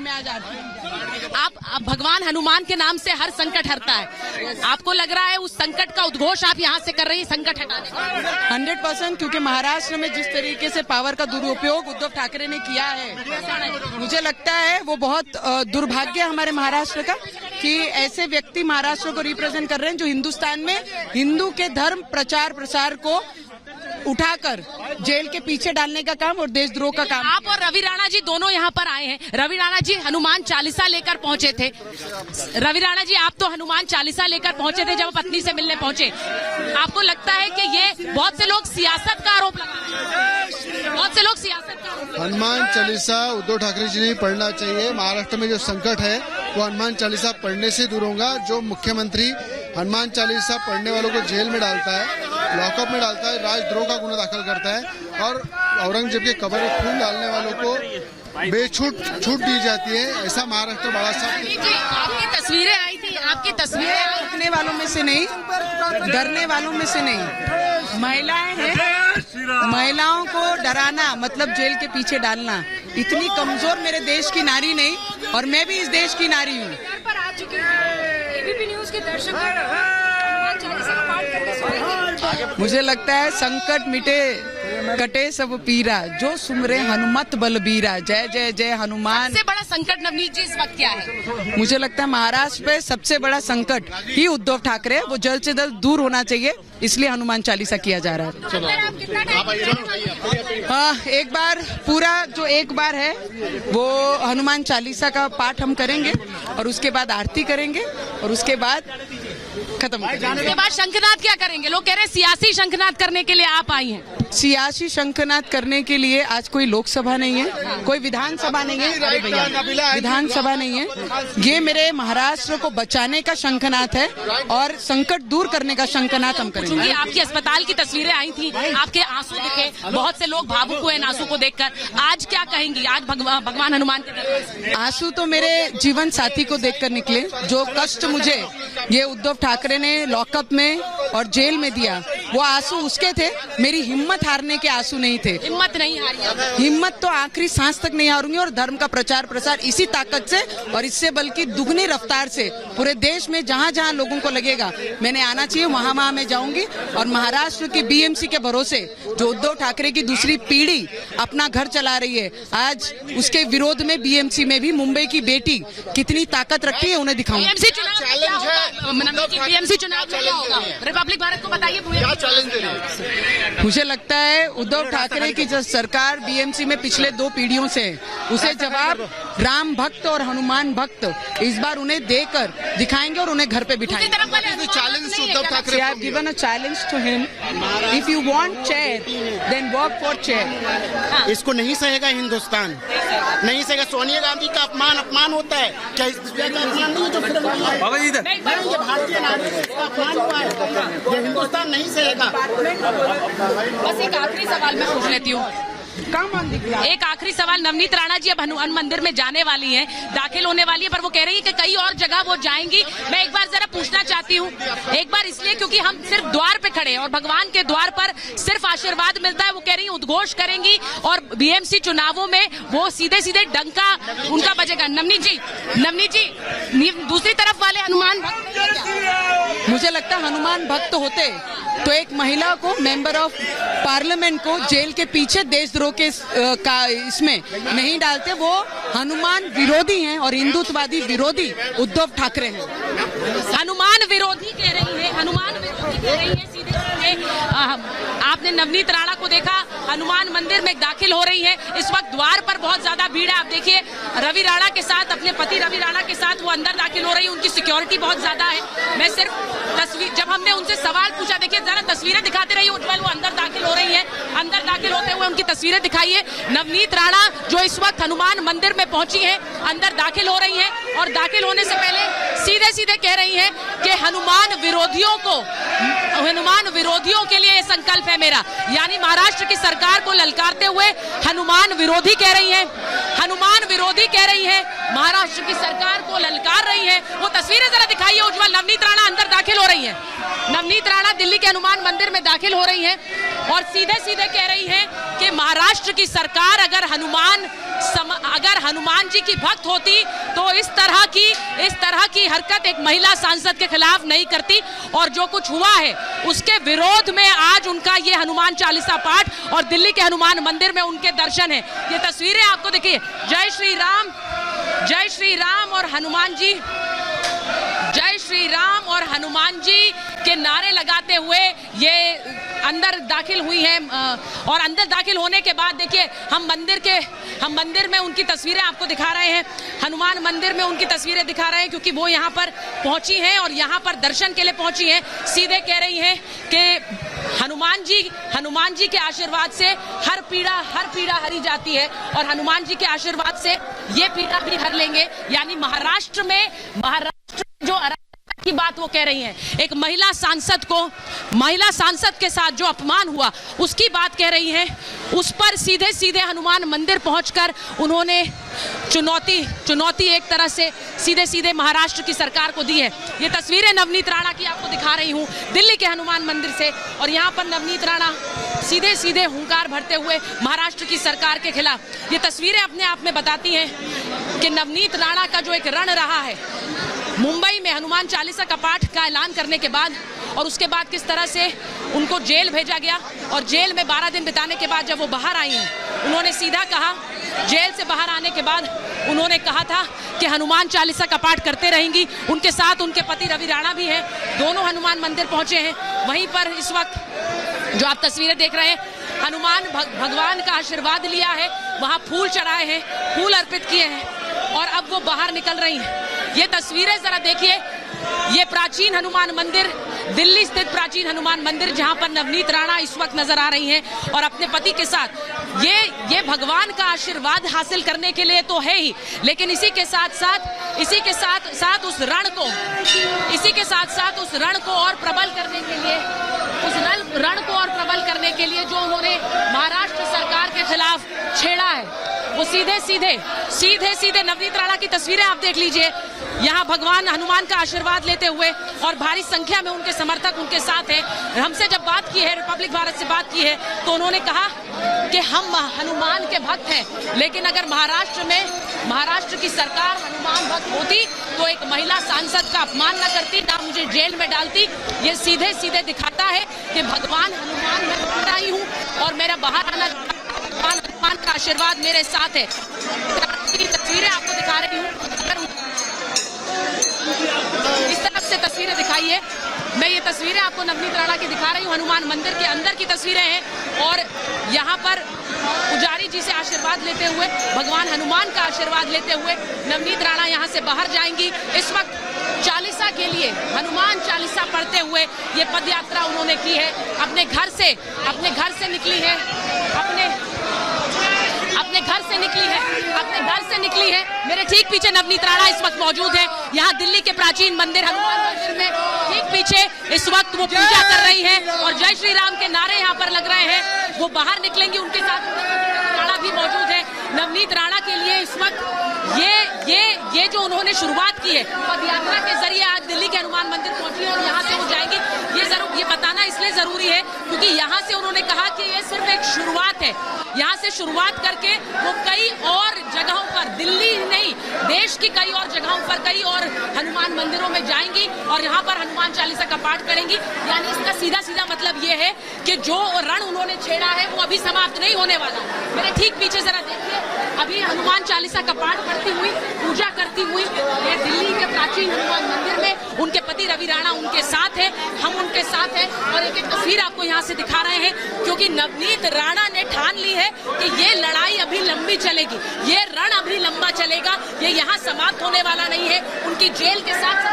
में आज आरती। आप भगवान हनुमान के नाम से हर संकट हरता है, आपको लग रहा है उस संकट का उद्घोष आप यहाँ से कर रही है संकट हटाने का? 100%, क्योंकि महाराष्ट्र में जिस तरीके से पावर का दुरुपयोग उद्धव ठाकरे ने किया है, मुझे लगता है वो बहुत दुर्भाग्य है हमारे महाराष्ट्र का कि ऐसे व्यक्ति महाराष्ट्र को रिप्रेजेंट कर रहे हैं जो हिंदुस्तान में हिंदू के धर्म प्रचार प्रसार को उठाकर जेल के पीछे डालने का काम और देशद्रोह का काम। आप और रवि राणा जी दोनों यहाँ पर आए हैं। रवि राणा जी हनुमान चालीसा लेकर पहुंचे थे। रवि राणा जी, आप तो हनुमान चालीसा लेकर पहुंचे थे जब पत्नी से मिलने पहुंचे। आपको लगता है कि ये बहुत से लोग सियासत का आरोप लगा रहे हैं, बहुत से लोग सियासत का? हनुमान चालीसा उद्धव ठाकरे जी ने पढ़ना चाहिए। महाराष्ट्र में जो संकट है वो हनुमान चालीसा पढ़ने से दूर होगा। जो मुख्यमंत्री हनुमान चालीसा पढ़ने वालों को जेल में डालता है, लॉकअप में डालता है, राजद्रोह का गुना दाखिल करता है और औरंगजेब के कब्र में खून डालने वालों को छूट दी जाती है, ऐसा महाराष्ट्र बड़ा साहब। आपकी तस्वीरें आई थी, आपकी तस्वीरें डरने वालों में से नहीं, डरने वालों में से नहीं, महिलाएं हैं, महिलाओं को डराना मतलब जेल के पीछे डालना। इतनी कमजोर मेरे देश की नारी नहीं, और मैं भी इस देश की नारी हूँ। मुझे लगता है संकट मिटे कटे सब पीरा, जो सुमरे हनुमत बलबीरा, जय जय जय हनुमान। सबसे बड़ा संकट नवनीत जी इस वक्त क्या है? मुझे लगता है महाराष्ट्र पे सबसे बड़ा संकट ही उद्धव ठाकरे, वो जल्द से जल्द दूर होना चाहिए, इसलिए हनुमान चालीसा किया जा रहा है। एक बार पूरा जो एक बार है वो हनुमान चालीसा का पाठ हम करेंगे और उसके बाद आरती करेंगे और उसके बाद खत्म करेंगे। उसके बाद शंखनाद क्या करेंगे? लोग कह रहे हैं सियासी शंखनाद करने के लिए आप आई हैं। सियासी शंखनाद करने के लिए आज कोई लोकसभा नहीं है, कोई विधानसभा नहीं है। अरे भैया, विधानसभा नहीं है, ये मेरे महाराष्ट्र को बचाने का शंखनाद है और संकट दूर करने का शंखनाद हम करेंगे। आपकी अस्पताल की तस्वीरें आई थी, आपके आंसू दिखे, बहुत से लोग भावुक हुए आंसू को देखकर। आज क्या कहेंगी? आज भगवान हनुमान के आंसू तो मेरे जीवन साथी को देखकर निकले। जो कष्ट मुझे ये उद्धव ठाकरे ने लॉकअप में और जेल में दिया, वो आंसू उसके थे, मेरी हिम्मत हारने के आंसू नहीं थे। हिम्मत नहीं हारी, हिम्मत तो आखिरी सांस तक नहीं हारूंगी और धर्म का प्रचार प्रसार इसी ताकत से और इससे बल्कि दुगनी रफ्तार से पूरे देश में जहां जहां लोगों को लगेगा मैंने आना चाहिए वहां वहां मैं जाऊंगी। और महाराष्ट्र की बीएमसी के भरोसे जो उद्धव ठाकरे की दूसरी पीढ़ी अपना घर चला रही है, आज उसके विरोध में बीएमसी में भी मुंबई की बेटी कितनी ताकत रखती है उन्हें दिखाऊंगी। बीएमसी चुनाव क्या होगा? रिपब्लिक भारत को बताइए क्या चैलेंज दे रही है? मुझे लगता है उद्धव ठाकरे की जो सरकार बीएमसी में पिछले 2 पीढ़ियों से है, उसे जवाब राम भक्त और हनुमान भक्त इस बार उन्हें देकर दिखाएंगे और उन्हें घर पे बिठाएंगे। Given a challenge to him, if you want chair then work for chair. इसको नहीं सहेगा हिंदुस्तान, नहीं सहेगा। सोनिया गांधी का अपमान होता है क्या? इस अपमान नहीं है जो भारतीय नागरिक का अपमान हुआ है, ये हिंदुस्तान नहीं सहेगा। बस एक आखिरी सवाल मैं पूछ लेती हूँ, एक आखिरी सवाल। नवनीत राणा जी अब हनुमान मंदिर में जाने वाली हैं, दाखिल होने वाली है, पर वो कह रही है कि कई और जगह वो जाएंगी। मैं एक बार जरा पूछना चाहती हूँ, एक बार इसलिए क्योंकि हम सिर्फ द्वार पे खड़े हैं और भगवान के द्वार पर सिर्फ आशीर्वाद मिलता है। वो कह रही है उद्घोष करेंगी और बीएमसी चुनावों में वो सीधे सीधे डंका उनका बजेगा। नवनीत जी, दूसरी तरफ वाले हनुमान भक्त, मुझे लगता है हनुमान भक्त होते तो एक महिला को, मेंबर ऑफ पार्लियामेंट को जेल के पीछे देशद्रोह के का इसमें नहीं डालते। वो हनुमान विरोधी हैं और हिंदुत्ववादी विरोधी उद्धव ठाकरे हैं। हनुमान विरोधी कह रही है, हनुमान विरोधी कह रही है सीधे आपने नवनीत राणा को देखा, हनुमान मंदिर में दाखिल हो रही है। इस वक्त द्वार पर बहुत ज्यादा भीड़ है। आप देखिए रवि राणा के साथ, अपने पति रवि राणा के साथ वो अंदर दाखिल हो रही है। उनकी सिक्योरिटी बहुत ज्यादा है। मैं सिर्फ तस्वीर, जब हमने उनसे सवाल पूछा, देखिए जरा तस्वीरें दिखाते रहिए उज्जवल, वो अंदर दाखिल हो रही है। अंदर दाखिल होते हुए उनकी तस्वीरें दिखाइए। नवनीत राणा जो इस वक्त हनुमान मंदिर में पहुंची है, अंदर दाखिल हो रही है और दाखिल होने से पहले सीधे सीधे कह रही है कि हनुमान विरोधियों के लिए ये संकल्प है मेरा। यानी महाराष्ट्र की सरकार को ललकारते हुए हनुमान विरोधी कह रही है, हनुमान विरोधी कह रही है, महाराष्ट्र की सरकार को ललकार रही है। वो तस्वीरें जरा दिखाइए उज्जवल। नवनीत राणा अंदर दाखिल हो रही है, नवनीत राणा दिल्ली के हनुमान मंदिर में दाखिल हो रही है और सीधे सीधे कह रही है कि कि महाराष्ट्र की सरकार अगर हनुमान जी की भक्त होती तो इस तरह की हरकत एक महिला सांसद के खिलाफ नहीं करती। और जो कुछ हुआ है उसके विरोध में आज उनका ये हनुमान चालीसा पाठ और दिल्ली के हनुमान मंदिर में उनके दर्शन है। ये तस्वीरें आपको देखिए, जय श्री राम और हनुमान जी, जय श्री राम और हनुमान जी के नारे लगाते हुए ये अंदर दाखिल हुई हैं। और अंदर दाखिल होने के बाद देखिए हम मंदिर में उनकी तस्वीरें आपको दिखा रहे हैं, हनुमान मंदिर में उनकी तस्वीरें दिखा रहे हैं, क्योंकि वो यहाँ पर पहुंची हैं और यहाँ पर दर्शन के लिए पहुंची हैं। सीधे कह रही हैं कि हनुमान जी के आशीर्वाद से हर पीड़ा हरी जाती है और हनुमान जी के आशीर्वाद से ये पीड़ा भी हर लेंगे। यानी महाराष्ट्र में जो की बात वो कह रही हैं, एक महिला सांसद के साथ जो अपमान हुआ उसकी बात कह रही हैं, उस पर सीधे हनुमान मंदिर पहुंचकर उन्होंने चुनौती एक तरह से सीधे महाराष्ट्र की सरकार को दी है। ये तस्वीरें नवनीत राणा की आपको दिखा रही हूं दिल्ली के हनुमान मंदिर से, और यहाँ पर नवनीत राणा सीधे हुंकार भरते हुए महाराष्ट्र की सरकार के खिलाफ। ये तस्वीरें अपने आप में बताती हैं कि नवनीत राणा का जो एक रण रहा है मुंबई में हनुमान चालीसा का पाठ का ऐलान करने के बाद, और उसके बाद किस तरह से उनको जेल भेजा गया और जेल में 12 दिन बिताने के बाद जब वो बाहर आई हैं, उन्होंने सीधा कहा, जेल से बाहर आने के बाद उन्होंने कहा था कि हनुमान चालीसा का पाठ करते रहेंगी। उनके साथ उनके पति रवि राणा भी हैं, दोनों हनुमान मंदिर पहुंचे हैं। वहीं पर इस वक्त जो आप तस्वीरें देख रहे हैं, हनुमान भगवान का आशीर्वाद लिया है, वहां फूल चढ़ाए हैं, फूल अर्पित किए हैं और अब वो बाहर निकल रही हैं। ये तस्वीरें जरा देखिए, ये प्राचीन हनुमान मंदिर, दिल्ली स्थित प्राचीन हनुमान मंदिर, जहां पर नवनीत राणा इस वक्त नजर आ रही हैं और अपने पति के साथ। ये भगवान का आशीर्वाद हासिल करने के लिए तो है ही, लेकिन इसी के साथ साथ उस रण को और प्रबल करने के लिए जो उन्होंने महाराष्ट्र सरकार के खिलाफ छेड़ा है, वो सीधे नवनीत राणा की तस्वीरें आप देख लीजिए। यहाँ भगवान हनुमान का आशीर्वाद लेते हुए और भारी संख्या में उनके समर्थक उनके साथ हैं। हमसे जब बात की है, रिपब्लिक भारत से बात की है, तो उन्होंने कहा कि हम हनुमान के भक्त हैं, लेकिन अगर महाराष्ट्र की सरकार हनुमान भक्त होती तो एक महिला सांसद का अपमान न करती, ना मुझे जेल में डालती। ये सीधे दिखाता है कि भगवान हनुमान मैं भक्त आई हूँ और मेरा बाहर आना, हनुमान का आशीर्वाद मेरे साथ है। तस्वीरें आपको दिखा रही हूँ, इस तरफ से तस्वीरें दिखाइए। मैं ये तस्वीरें आपको नवनीत राणा की दिखा रही हूँ, हनुमान मंदिर के अंदर की तस्वीरें हैं और यहाँ पर पुजारी जी से आशीर्वाद लेते हुए, भगवान हनुमान का आशीर्वाद लेते हुए नवनीत राणा यहाँ से बाहर जाएंगी। इस वक्त चालीसा के लिए हनुमान चालीसा पढ़ते हुए ये पद यात्रा उन्होंने की है। अपने घर से निकली है। मेरे ठीक पीछे नवनीत राणा इस वक्त मौजूद है। यहाँ दिल्ली के प्राचीन मंदिर हनुमान मंदिर में ठीक पीछे इस वक्त वो पूजा कर रही हैं और जय श्री राम के नारे यहाँ पर लग रहे हैं। वो बाहर निकलेंगी, उनके साथ राणा भी मौजूद है। नवनीत राणा के लिए इस वक्त ये जो उन्होंने शुरुआत की है पद यात्रा के जरिए, आज दिल्ली के हनुमान मंदिर पहुंची है और यहाँ से वो जाएंगी। ये बताना इसलिए जरूरी है क्योंकि यहाँ से उन्होंने कहा कि ये सिर्फ एक शुरुआत है। यहाँ से शुरुआत करके वो कई और जगहों पर, दिल्ली ही नहीं देश की कई और जगहों पर, कई और हनुमान मंदिरों में जाएंगी और यहाँ पर हनुमान चालीसा का पाठ करेंगी। यानी इसका सीधा मतलब ये है कि जो रण उन्होंने छेड़ा है वो अभी समाप्त नहीं होने वाला। मेरे ठीक पीछे जरा देखिए, अभी हनुमान चालीसा का पाठ करती हुई, पूजा करती हुई ये दिल्ली के प्राचीन हनुमान मंदिर में उनके पति रवि राणा उनके साथ है, हम उनके साथ हैं और एक तस्वीर आपको यहाँ से दिखा रहे हैं क्योंकि नवनीत राणा ने ठान ली है कि ये लड़ाई अभी लंबी चलेगी, ये रण अभी लंबा चलेगा, ये यहाँ समाप्त होने वाला नहीं है। उनकी जेल के साथ